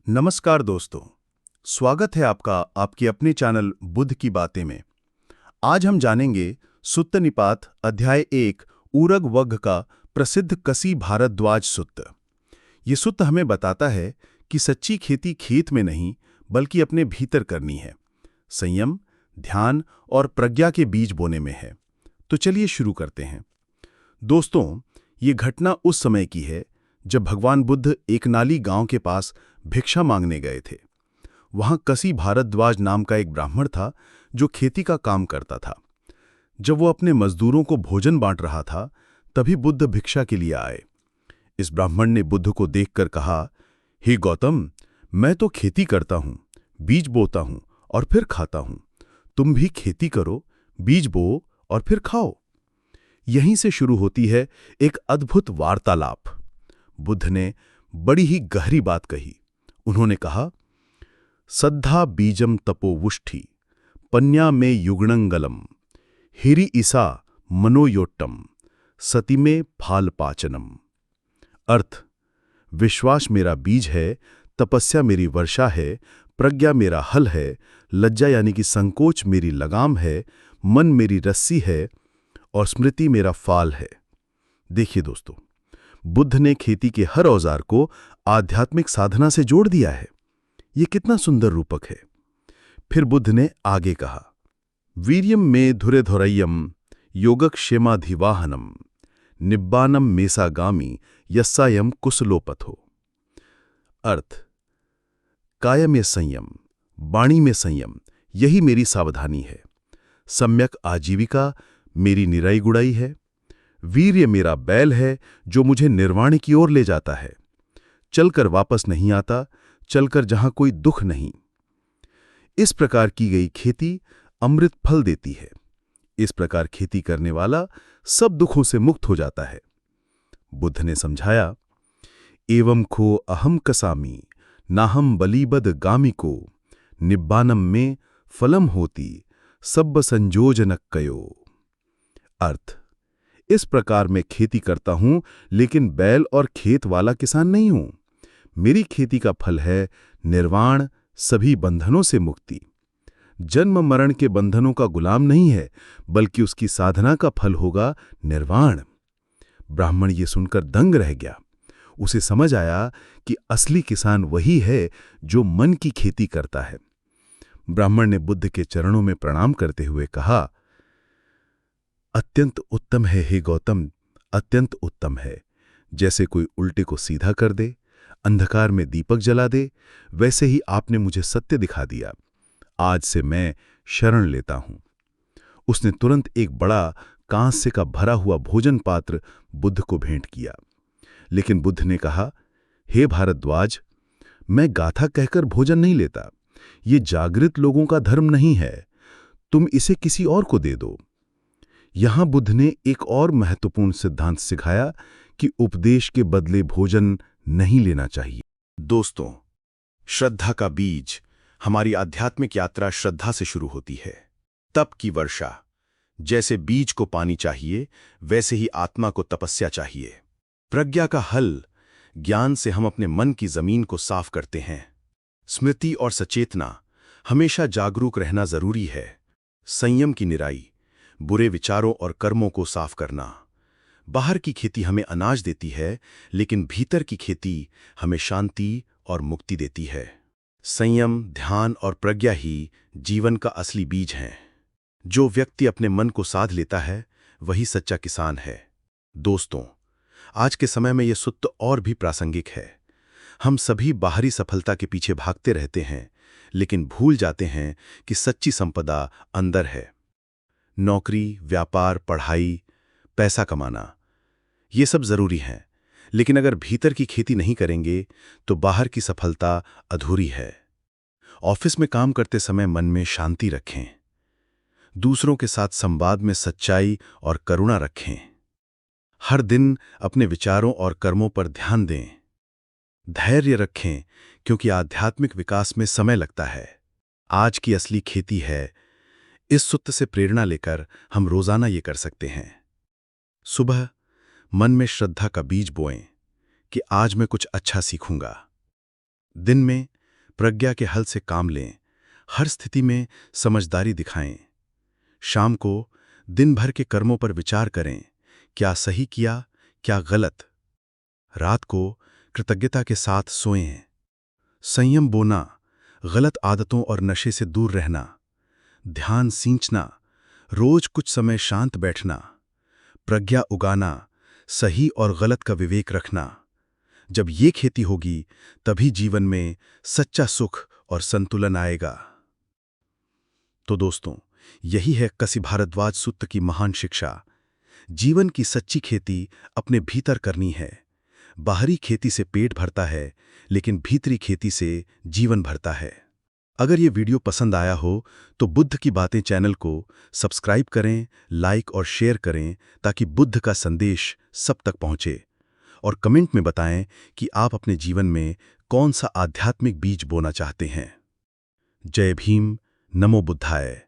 नमस्कार दोस्तों, स्वागत है आपका आपके अपने चैनल बुद्ध की बातें में। आज हम जानेंगे सुत्त निपात अध्याय 1 ऊरग वग्ग का प्रसिद्ध कसी भारद्वाज सुत्त। ये सुत्त हमें बताता है कि सच्ची खेती खेत में नहीं बल्कि अपने भीतर करनी है। संयम, ध्यान और प्रज्ञा के बीज बोने में है। तो चलिए शुरू करते हैं। दोस्तों, ये घटना उस समय की है जब भगवान बुद्ध एक नाली गांव के पास भिक्षा मांगने गए थे। वहां कसी भारद्वाज नाम का एक ब्राह्मण था जो खेती का काम करता था। जब वो अपने मजदूरों को भोजन बांट रहा था, तभी बुद्ध भिक्षा के लिए आए। इस ब्राह्मण ने बुद्ध को देखकर कहा, हे गौतम, मैं तो खेती करता हूं, बीज बोता हूं और फिर खाता हूं। तुम भी खेती करो, बीज बो और फिर खाओ। यहीं से शुरू होती है एक अद्भुत वार्तालाप। बुद्ध ने बड़ी ही गहरी बात कही। उन्होंने कहा, सद्धा बीजम तपोवुष्ठि पन्या में युगणंगलम हिरि ईसा मनोयोट्टम सतिमे फाल पाचनम। अर्थ, विश्वास मेरा बीज है, तपस्या मेरी वर्षा है, प्रज्ञा मेरा हल है, लज्जा यानी कि संकोच मेरी लगाम है, मन मेरी रस्सी है और स्मृति मेरा फाल है। देखिए दोस्तों, बुद्ध ने खेती के हर औजार को आध्यात्मिक साधना से जोड़ दिया है। ये कितना सुंदर रूपक है। फिर बुद्ध ने आगे कहा, वीर्यम में धुरेधुरय्यम योगक्षेमाधिवाहनम निब्बानम मेसागामी यस्सायम कुशलोपथो। अर्थ, काया में संयम, वाणी में संयम, यही मेरी सावधानी है। सम्यक आजीविका मेरी निराई गुड़ाई है। वीर्य मेरा बैल है जो मुझे निर्वाण की ओर ले जाता है। चलकर वापस नहीं आता, चलकर जहां कोई दुख नहीं। इस प्रकार की गई खेती अमृत फल देती है। इस प्रकार खेती करने वाला सब दुखों से मुक्त हो जाता है। बुद्ध ने समझाया, एवं खो अहम कसामी नाहम बलीबद गामिको निब्बानम में फलम होती सब्ब संयोजनक कयो। अर्थ, इस प्रकार मैं खेती करता हूं लेकिन बैल और खेत वाला किसान नहीं हूं। मेरी खेती का फल है निर्वाण, सभी बंधनों से मुक्ति। जन्म मरण के बंधनों का गुलाम नहीं है, बल्कि उसकी साधना का फल होगा निर्वाण। ब्राह्मण ये सुनकर दंग रह गया। उसे समझ आया कि असली किसान वही है जो मन की खेती करता है। ब्राह्मण ने बुद्ध के चरणों में प्रणाम करते हुए कहा, अत्यंत उत्तम है हे गौतम, अत्यंत उत्तम है। जैसे कोई उल्टे को सीधा कर दे, अंधकार में दीपक जला दे, वैसे ही आपने मुझे सत्य दिखा दिया। आज से मैं शरण लेता हूं। उसने तुरंत एक बड़ा कांस्य का भरा हुआ भोजन पात्र बुद्ध को भेंट किया। लेकिन बुद्ध ने कहा, हे भारद्वाज, मैं गाथा कहकर भोजन नहीं लेता। ये जागृत लोगों का धर्म नहीं है। तुम इसे किसी और को दे दो। यहां बुद्ध ने एक और महत्वपूर्ण सिद्धांत सिखाया कि उपदेश के बदले भोजन नहीं लेना चाहिए। दोस्तों, श्रद्धा का बीज, हमारी आध्यात्मिक यात्रा श्रद्धा से शुरू होती है। तप की वर्षा, जैसे बीज को पानी चाहिए, वैसे ही आत्मा को तपस्या चाहिए। प्रज्ञा का हल, ज्ञान से हम अपने मन की जमीन को साफ करते हैं। स्मृति और सचेतना, हमेशा जागरूक रहना जरूरी है। संयम की निराई, बुरे विचारों और कर्मों को साफ करना। बाहर की खेती हमें अनाज देती है, लेकिन भीतर की खेती हमें शांति और मुक्ति देती है। संयम, ध्यान और प्रज्ञा ही जीवन का असली बीज हैं। जो व्यक्ति अपने मन को साध लेता है, वही सच्चा किसान है। दोस्तों, आज के समय में यह सुत्त और भी प्रासंगिक है। हम सभी बाहरी सफलता के पीछे भागते रहते हैं, लेकिन भूल जाते हैं कि सच्ची संपदा अंदर है। नौकरी, व्यापार, पढ़ाई, पैसा कमाना, ये सब जरूरी हैं, लेकिन अगर भीतर की खेती नहीं करेंगे तो बाहर की सफलता अधूरी है। ऑफिस में काम करते समय मन में शांति रखें। दूसरों के साथ संवाद में सच्चाई और करुणा रखें। हर दिन अपने विचारों और कर्मों पर ध्यान दें। धैर्य रखें, क्योंकि आध्यात्मिक विकास में समय लगता है। आज की असली खेती है। इस सुत्त से प्रेरणा लेकर हम रोजाना ये कर सकते हैं। सुबह मन में श्रद्धा का बीज बोएं कि आज मैं कुछ अच्छा सीखूंगा। दिन में प्रज्ञा के हल से काम लें, हर स्थिति में समझदारी दिखाएं। शाम को दिन भर के कर्मों पर विचार करें, क्या सही किया, क्या गलत। रात को कृतज्ञता के साथ सोएं। संयम बोना, गलत आदतों और नशे से दूर रहना, ध्यान सींचना, रोज कुछ समय शांत बैठना, प्रज्ञा उगाना, सही और गलत का विवेक रखना। जब ये खेती होगी तभी जीवन में सच्चा सुख और संतुलन आएगा। तो दोस्तों, यही है कसी भारद्वाज सूत्र की महान शिक्षा। जीवन की सच्ची खेती अपने भीतर करनी है। बाहरी खेती से पेट भरता है, लेकिन भीतरी खेती से जीवन भरता है। अगर ये वीडियो पसंद आया हो तो बुद्ध की बातें चैनल को सब्सक्राइब करें, लाइक और शेयर करें ताकि बुद्ध का संदेश सब तक पहुंचे। और कमेंट में बताएं कि आप अपने जीवन में कौन सा आध्यात्मिक बीज बोना चाहते हैं। जय भीम, नमो बुद्धाय।